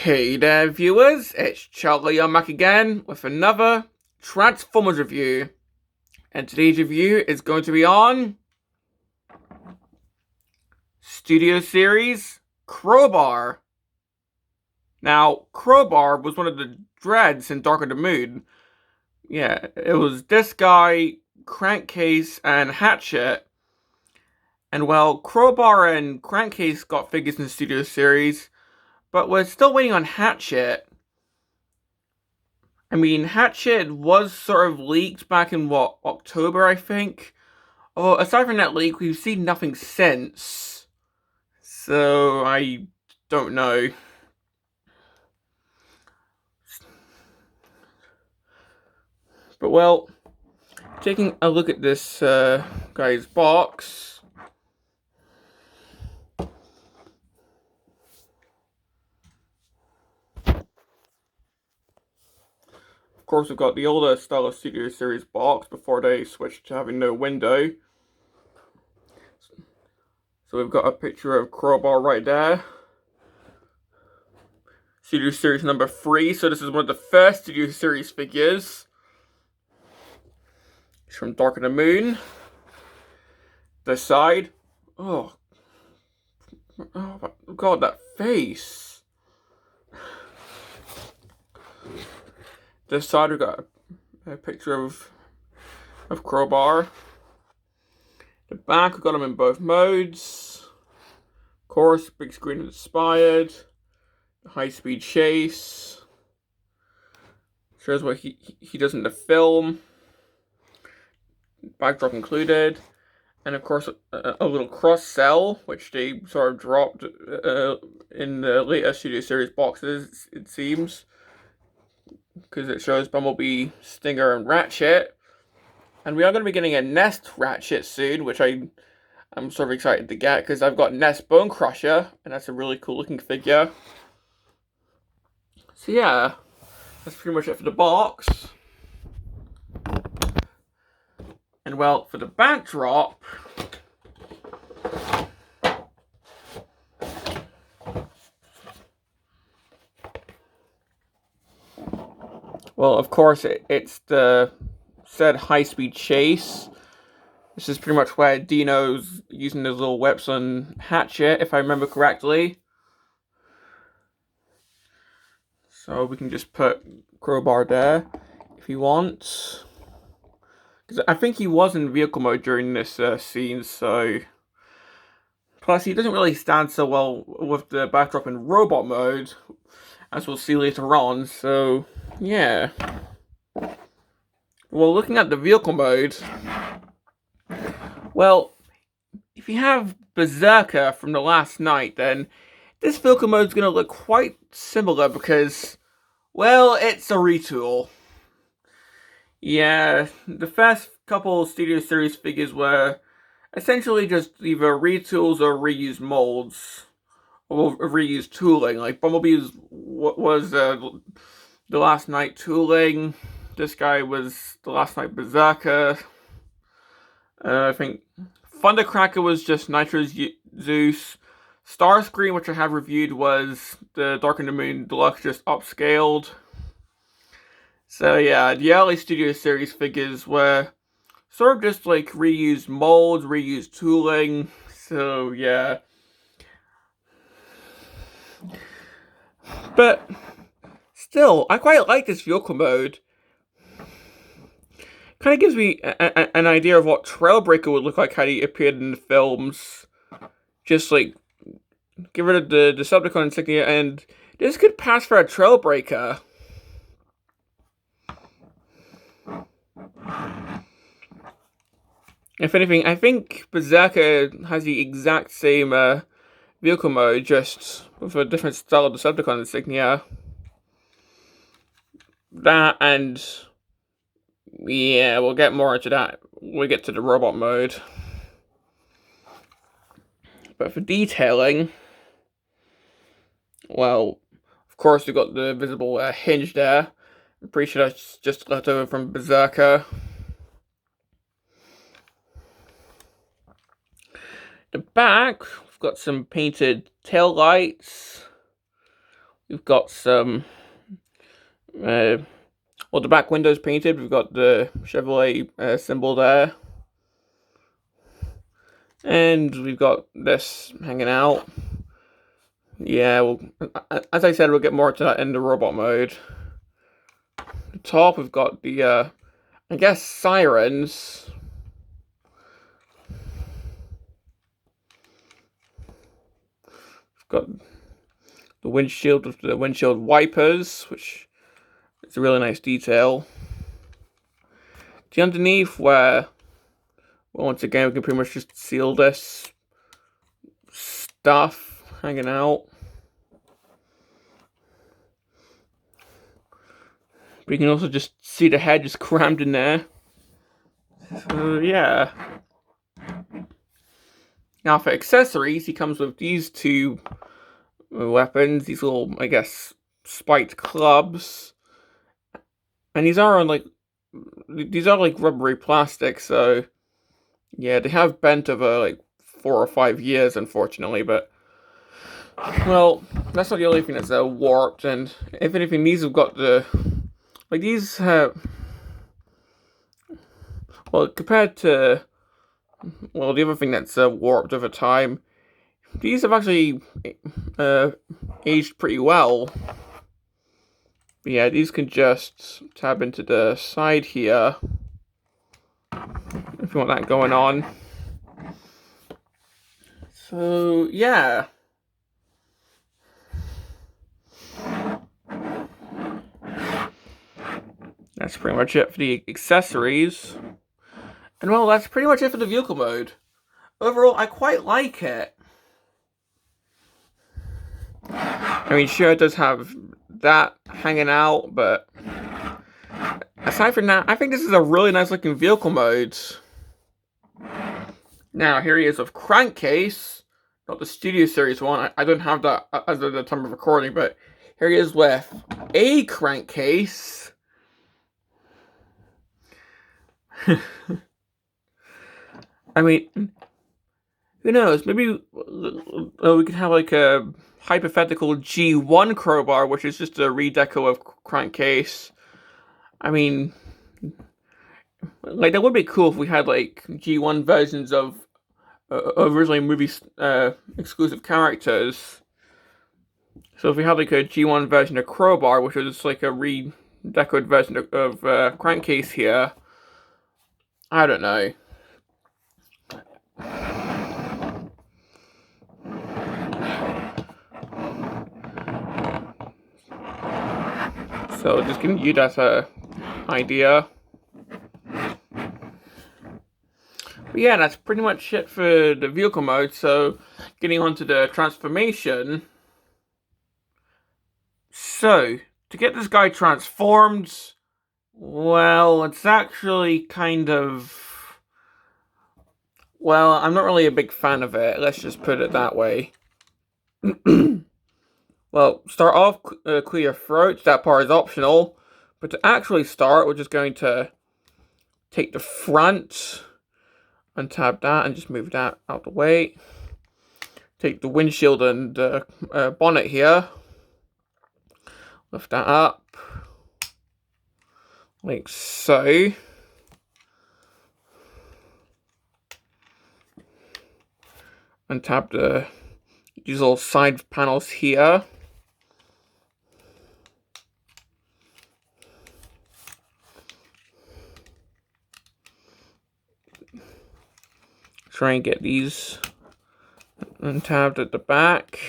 Hey there, viewers, it's Charlie. I'm back again with another Transformers review. And today's review is going to be on Studio Series Crowbar. Now, Crowbar was one of the dreads in Dark of the Moon. Yeah, it was this guy, Crankcase, and Hatchet. And well, Crowbar and Crankcase got figures in the Studio Series, but we're still waiting on Hatchet. I mean, Hatchet was sort of leaked back in, October, I think? Oh, aside from that leak, we've seen nothing since. So, I don't know. But, well, taking a look at this guy's box. Of course, we've got the older style of Studio Series box before they switched to having no window. So we've got a picture of Crowbar right there. Studio Series number 3, so this is one of the first Studio Series figures. It's from Dark of the Moon. This side. Oh god, that face. This side we got a picture of Crowbar. The back we got him in both modes. Of course, big screen inspired. High-speed chase. Shows what he does in the film. Backdrop included. And of course, a little cross-sell, which they sort of dropped in the later Studio Series boxes, it seems. Because it shows Bumblebee, Stinger, and Ratchet. And we are going to be getting a Nest Ratchet soon, which I'm sort of excited to get, because I've got Nest Bone Crusher, and that's a really cool looking figure. So yeah, that's pretty much it for the box. And well, for the backdrop, well, of course, it's the said high-speed chase. This is pretty much where Dino's using his little whips on Hatchet, if I remember correctly. So we can just put Crowbar there, if you want. Because I think he was in vehicle mode during this scene, so... Plus, he doesn't really stand so well with the backdrop in robot mode, as we'll see later on, so... yeah. Well, looking at the vehicle mode... well, if you have Berserker from the last night, then this vehicle mode is going to look quite similar because, well, it's a retool. Yeah, the first couple Studio Series figures were essentially just either retools or reused molds, or reused tooling. Like Bumblebee was the Last Night tooling. This guy was the Last Night Berserker. I think Thundercracker was just Nitro's Zeus. Starscream, which I have reviewed, was the Dark of the Moon Deluxe, just upscaled. So yeah, the early Studio Series figures were sort of just like reused molds, reused tooling. So yeah. But still, I quite like this vehicle mode. Kind of gives me an idea of what Trailbreaker would look like had he appeared in the films. Just like, get rid of the Decepticon insignia, and this could pass for a Trailbreaker. If anything, I think Berserker has the exact same vehicle mode, just with a different style of Decepticon insignia. That, and yeah, we'll get more into that when we get to the robot mode. But for detailing, well, of course we've got the visible hinge there. I'm pretty sure that's just left over from Berserker. The back, we've got some painted tail lights. We've got some, well, the back window's painted. We've got the Chevrolet symbol there. And we've got this hanging out. Yeah, well, as I said, we'll get more to that in the robot mode. The top, we've got the, I guess, sirens. We've got the windshield with the windshield wipers, which is a really nice detail. The underneath, where, well, once again, we can pretty much just seal this stuff hanging out. But you can also just see the head just crammed in there. So, yeah. Now for accessories, he comes with these two weapons, these little, I guess, spiked clubs. And these are like rubbery plastic, so yeah, they have bent over like 4 or 5 years, unfortunately, but well, that's not the only thing that's warped, and if anything, these have got the, like these, well, compared to, well, the other thing that's warped over time, these have actually aged pretty well. But yeah, these can just tab into the side here, if you want that going on. So, yeah. That's pretty much it for the accessories. And well, that's pretty much it for the vehicle mode. Overall, I quite like it. I mean, sure, it does have that hanging out, but aside from that, I think this is a really nice looking vehicle mode. Now, here he is with Crankcase, not the Studio Series one. I don't have that as of the time of recording, but here he is with a crankcase. I mean, who knows? Maybe we could have like a hypothetical G1 crowbar, which is just a redeco of Crankcase. I mean, like that would be cool if we had like G1 versions of originally movie exclusive characters. So if we had like a G1 version of Crowbar, which was like a redecoed version of Crankcase here, I don't know. So just giving you that idea. But yeah, that's pretty much it for the vehicle mode. So getting on to the transformation. So to get this guy transformed, well, it's actually kind of, well, I'm not really a big fan of it. Let's just put it that way. Well, start off, clear your throat. That part is optional. But to actually start, we're just going to take the front, untab that, and just move that out the way. Take the windshield and bonnet here. Lift that up. Like so. Untab these little side panels here. Try and get these untabbed at the back.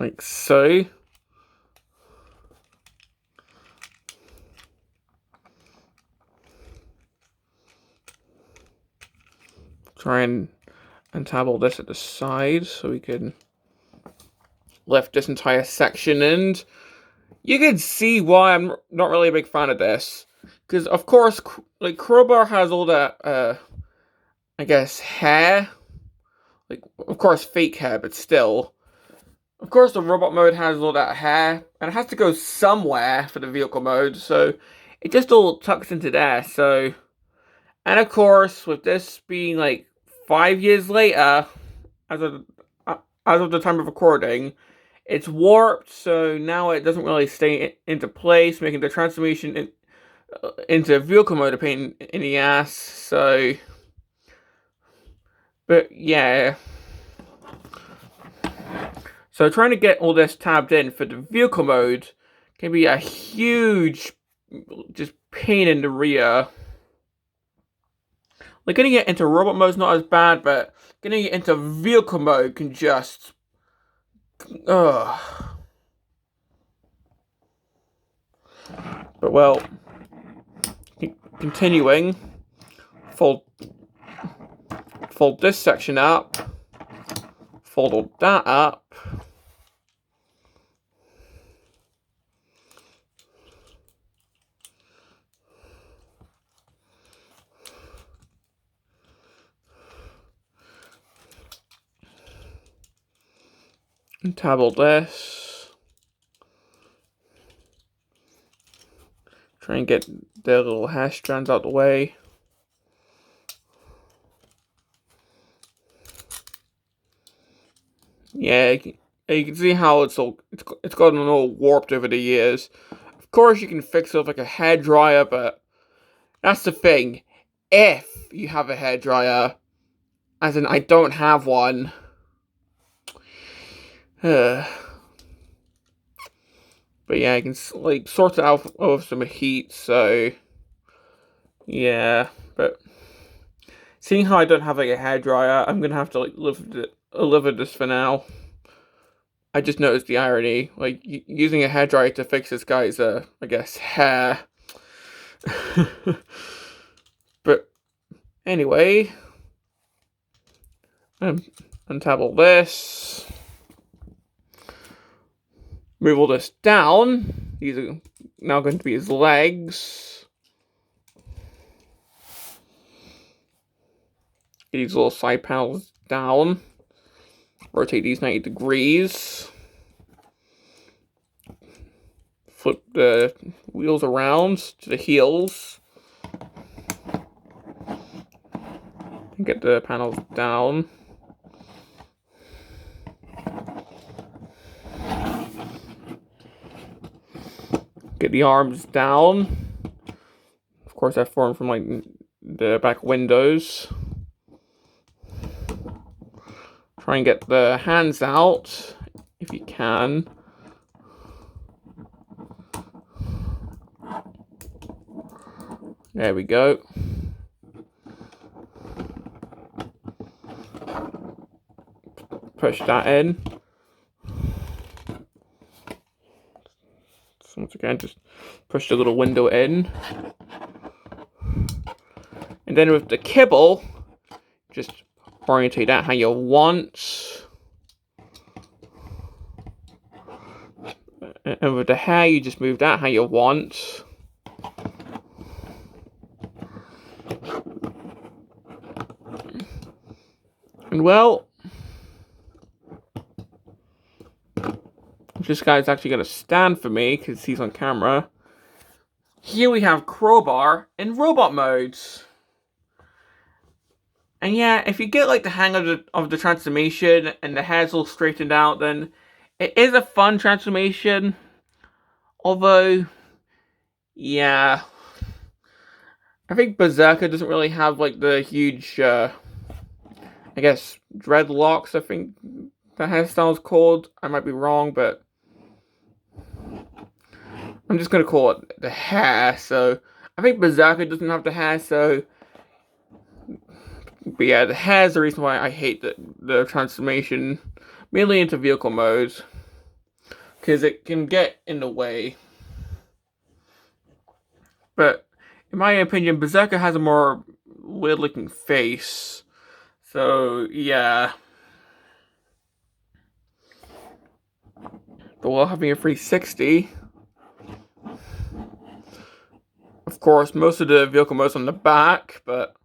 Like so. Try and untab all this at the side so we can lift this entire section, and you can see why I'm not really a big fan of this. Because, of course, like, Crowbar has all that, I guess, hair. Like, of course, fake hair, but still. Of course, the robot mode has all that hair, and it has to go somewhere for the vehicle mode, so it just all tucks into there, so. And of course, with this being, like, 5 years later, as of as of the time of recording, it's warped, so now it doesn't really stay into place, making the transformation into vehicle mode a pain in the ass. So, but yeah. So trying to get all this tabbed in for the vehicle mode can be a huge, just pain in the rear. Like, getting it into robot mode is not as bad, but getting it into vehicle mode can just, ugh. But well, continuing, fold this section up, fold all that up. And tab all this. Try and get the little hair strands out the way. Yeah, you can see how it's gotten all warped over the years. Of course, you can fix it with like a hairdryer, but that's the thing. If you have a hairdryer, as in I don't have one. But yeah, I can like sort it out with some heat. So yeah, but seeing how I don't have like a hairdryer, I'm gonna have to like live with this for now. I just noticed the irony, like using a hairdryer to fix this guy's I guess hair. But anyway, untab all this. Move all this down. These are now going to be his legs. Get these little side panels down. Rotate these 90 degrees. Flip the wheels around to the heels. And get the panels down. Get the arms down. Of course, that formed from like the back windows. Try and get the hands out if you can. There we go. Push that in. So once again, just push the little window in. And then with the kibble, just orientate that how you want. And with the hair, you just move that how you want. And well, this guy's actually going to stand for me because he's on camera. Here we have Crowbar in robot modes. And yeah, if you get like the hang of the transformation and the hair's all straightened out, then it is a fun transformation. Although, yeah, I think Berserker doesn't really have like the huge, I guess, dreadlocks, I think the hairstyle's called. I might be wrong, but I'm just gonna call it the hair. So I think Berserker doesn't have the hair, so. But yeah, the hair is the reason why I hate the transformation, mainly into vehicle mode, because it can get in the way. But in my opinion, Berserker has a more weird-looking face. So yeah. But while having a 360, of course, most of the vehicle mode's on the back, but.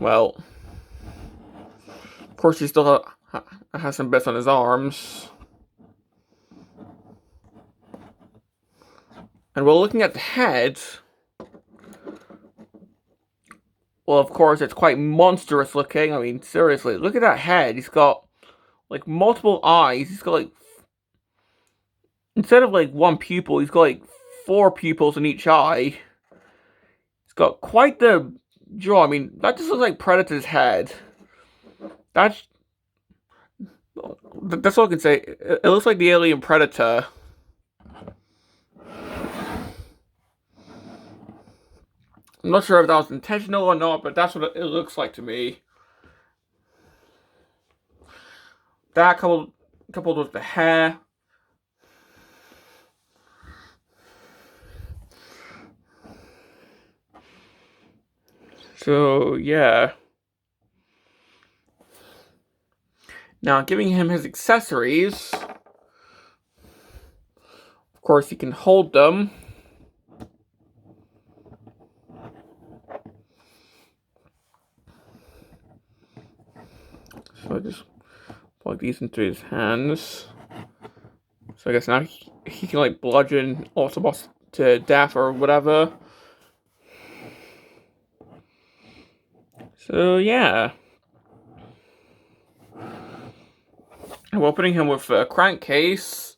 Well, of course he still has some bits on his arms. And we're looking at the head. Well, of course, it's quite monstrous looking. I mean, seriously, look at that head. He's got, like multiple eyes. He's got like, instead of like one pupil, he's got like 4 pupils in each eye. He's got quite the jaw. I mean, that just looks like Predator's head. That's that's all I can say. It looks like the alien Predator. I'm not sure if that was intentional or not, but that's what it looks like to me. That coupled with the hair. So yeah. Now giving him his accessories. Of course, he can hold them. So I just plug these into his hands. So I guess now he can like bludgeon Autobots to death or whatever. So yeah. And we're putting him with a crankcase.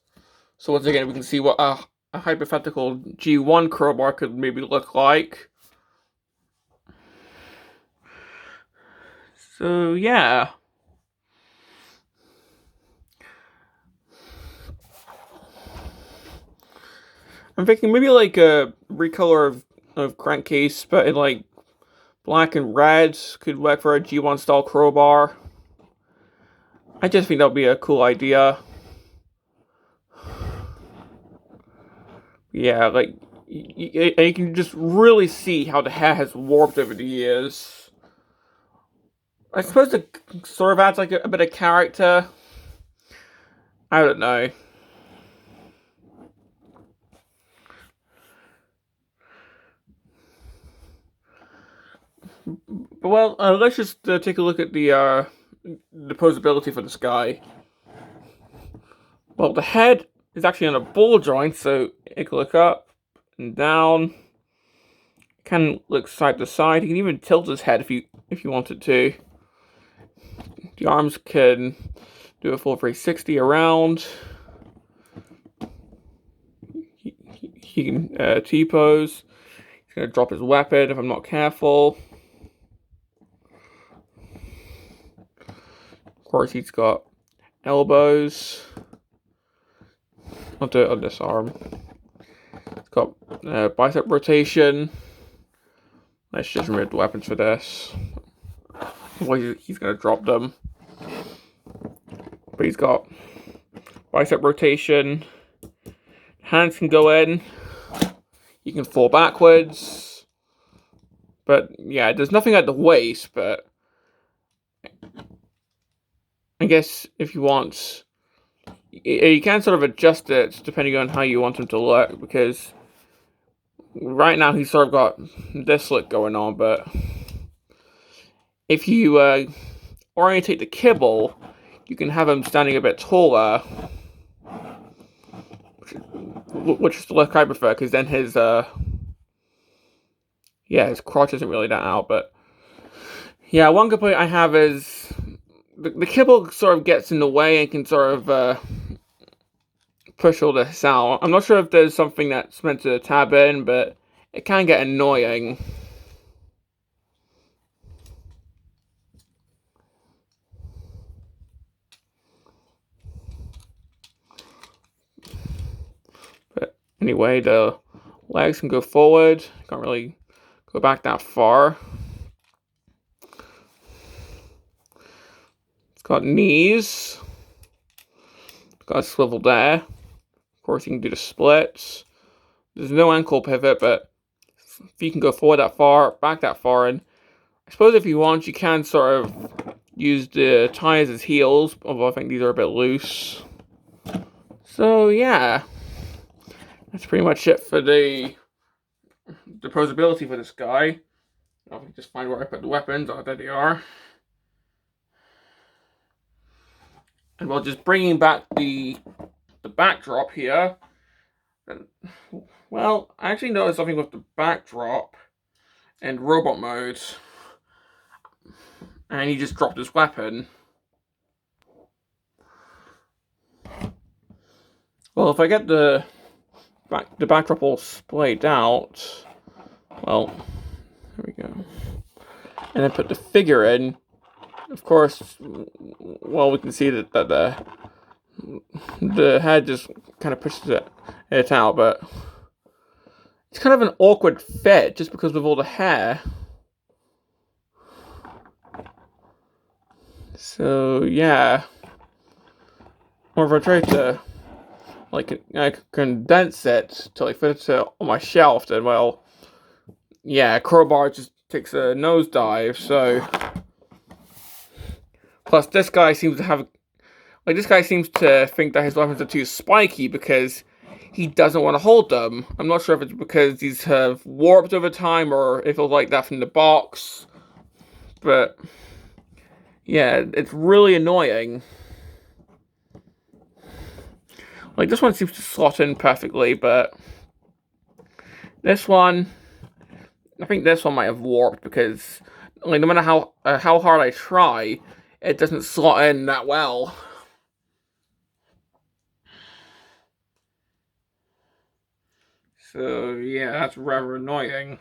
So once again, we can see what a hypothetical G1 crowbar could maybe look like. So yeah. I'm thinking maybe like a recolor of crankcase, but in like black and red could work for a G1 style crowbar. I just think that would be a cool idea. Yeah, like you can just really see how the hair has warped over the years. I suppose it sort of adds like a bit of character. I don't know. But well, let's just take a look at the posability for this guy. Well, the head is actually on a ball joint, so it can look up and down. Can look side to side. He can even tilt his head if you wanted to. The arms can do a full 360 around. He can T-pose. He's gonna drop his weapon if I'm not careful. Of course, he's got elbows. I'll do it on this arm. It's got bicep rotation. Let's just remove the weapons for this. Well, he's gonna drop them. But he's got bicep rotation. Hands can go in. You can fall backwards. But yeah, there's nothing at the waist, but I guess if you want, you can sort of adjust it depending on how you want him to look, because right now he's sort of got this look going on, but if you orientate the kibble, you can have him standing a bit taller, which is the look I prefer, because then his crotch isn't really that out. But yeah, one complaint I have is the kibble sort of gets in the way and can sort of push all this out. I'm not sure if there's something that's meant to tab in, but it can get annoying. But anyway, the legs can go forward. Can't really go back that far. It's got knees. It's got a swivel there. Of course, you can do the splits. There's no ankle pivot, but if you can go forward that far, back that far, and I suppose if you want, you can sort of use the ties as heels, although I think these are a bit loose. So yeah, that's pretty much it for the posability for this guy. I'll just find where I put the weapons. Oh, there they are. And while just bringing back the backdrop here, and, well, I actually noticed something with the backdrop and robot mode. And he just dropped his weapon. Well, if I get the backdrop all splayed out, well, there we go. And then put the figure in. Of course, well, we can see that the head just kind of pushes it out, but it's kind of an awkward fit just because of all the hair. So yeah, or if I try to condense it to fit it on my shelf, then well, yeah, Crowbar just takes a nosedive. So plus this guy seems to think that his weapons are too spiky because he doesn't want to hold them. I'm not sure if it's because these have warped over time or if it was like that from the box. But yeah, it's really annoying. Like, this one seems to slot in perfectly, but this one, I think this one might have warped because, like, no matter how hard I try, it doesn't slot in that well. So yeah, that's rather annoying.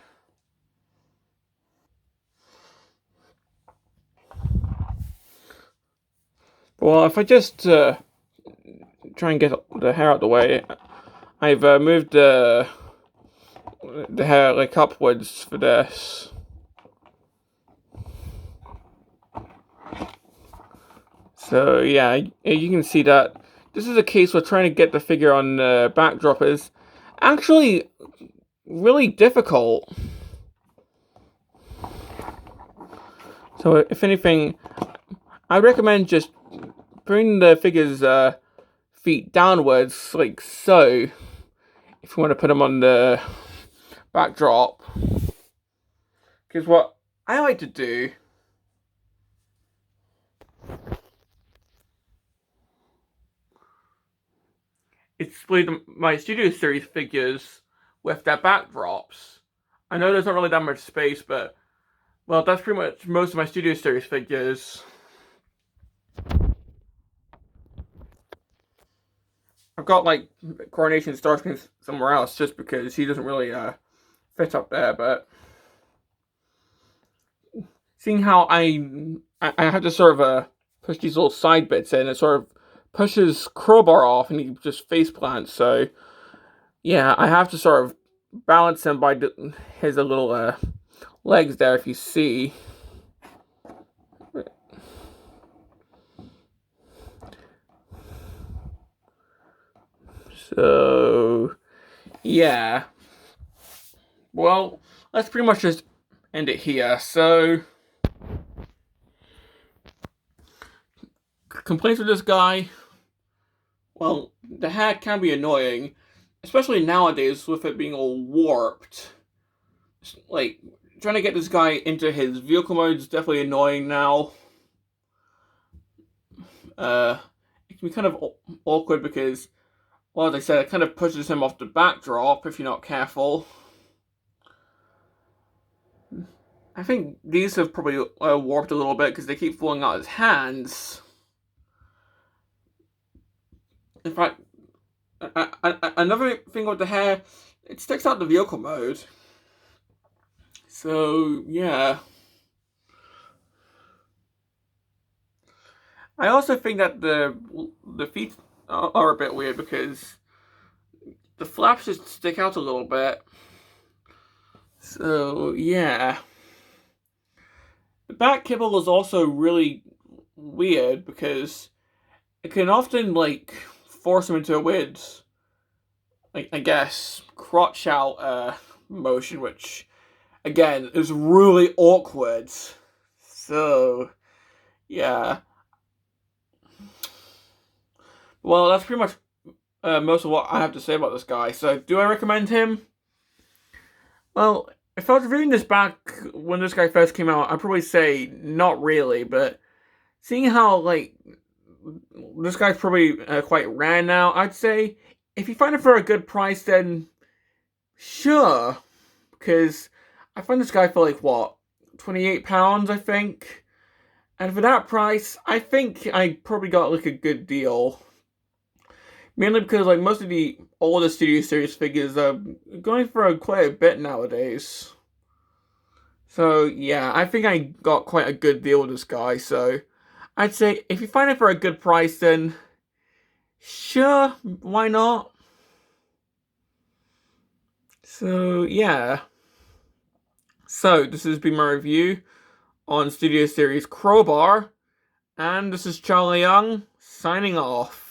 Well, if I just try and get the hair out of the way, I've moved the hair like upwards for this. So yeah, you can see that this is a case where trying to get the figure on the backdrop is actually really difficult. So if anything, I recommend just bring the figure's feet downwards, like so, if you want to put them on the backdrop. Because what I like to do is display my Studio Series figures with their backdrops. I know there's not really that much space, but well, that's pretty much most of my Studio Series figures. I've got like Coronation Starscream somewhere else just because he doesn't really fit up there, but seeing how I have to sort of push these little side bits in, it sort of pushes Crowbar off and he just face plants. So yeah, I have to sort of balance him by his little legs there. If you see. So yeah. Well, let's pretty much just end it here. So complaints with this guy. Well, the hair can be annoying, especially nowadays with it being all warped. Like, trying to get this guy into his vehicle mode is definitely annoying now. It can be kind of awkward because, well, as I said, it kind of pushes him off the backdrop if you're not careful. I think these have probably warped a little bit because they keep falling out his hands. In fact, another thing with the hair, it sticks out the vehicle mode. So, yeah. I also think that the feet are a bit weird because the flaps just stick out a little bit. So, yeah. The back kibble is also really weird because it can often, like, force him into a weird, like, I guess, crotch out motion, which, again, is really awkward. So, yeah. Well, that's pretty much most of what I have to say about this guy. So, do I recommend him? Well, if I was reading this back when this guy first came out, I'd probably say not really, but seeing how, like, this guy's probably quite rare now, I'd say if you find it for a good price, then sure. Because I found this guy for, like, what, £28, I think? And for that price, I think I probably got, like, a good deal. Mainly because like most of the older Studio Series figures are going for quite a bit nowadays. So yeah, I think I got quite a good deal with this guy. So I'd say if you find it for a good price, then sure, why not? So yeah. So this has been my review on Studio Series Crowbar, and this is Charlie Young signing off.